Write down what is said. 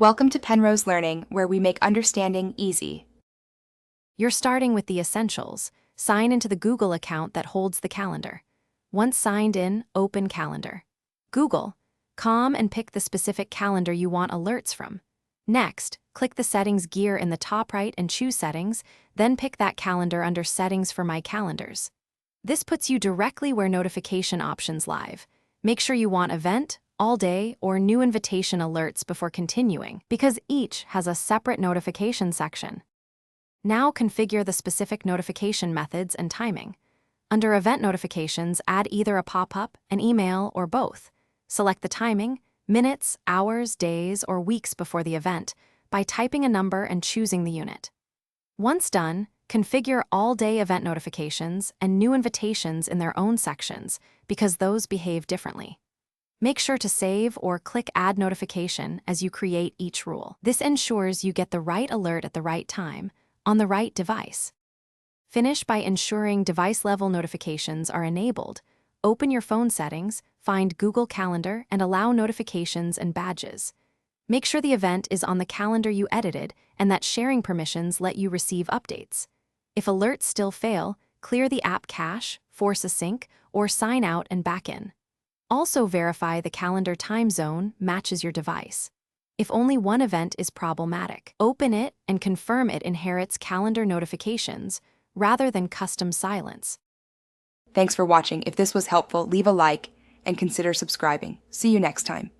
Welcome to Penrose Learning, where we make understanding easy. You're starting with the essentials. Sign into the Google account that holds the calendar. Once signed in, open Calendar. Google.com and pick the specific calendar you want alerts from. Next, click the Settings gear in the top right and choose Settings, then pick that calendar under Settings for My Calendars. This puts you directly where notification options live. Make sure you want Event, All Day, or New Invitation alerts before continuing, because each has a separate notification section. Now configure the specific notification methods and timing. Under Event Notifications, add either a pop-up, an email, or both. Select the timing, minutes, hours, days, or weeks before the event, by typing a number and choosing the unit. Once done, configure all-day event notifications and new invitations in their own sections, because those behave differently. Make sure to save or click Add Notification as you create each rule. This ensures you get the right alert at the right time, on the right device. Finish by ensuring device-level notifications are enabled. Open your phone settings, find Google Calendar, and allow notifications and badges. Make sure the event is on the calendar you edited and that sharing permissions let you receive updates. If alerts still fail, clear the app cache, force a sync, or sign out and back in. Also verify the calendar time zone matches your device. If only one event is problematic, open it and confirm it inherits calendar notifications rather than custom silence. Thanks for watching. If this was helpful, leave a like and consider subscribing. See you next time.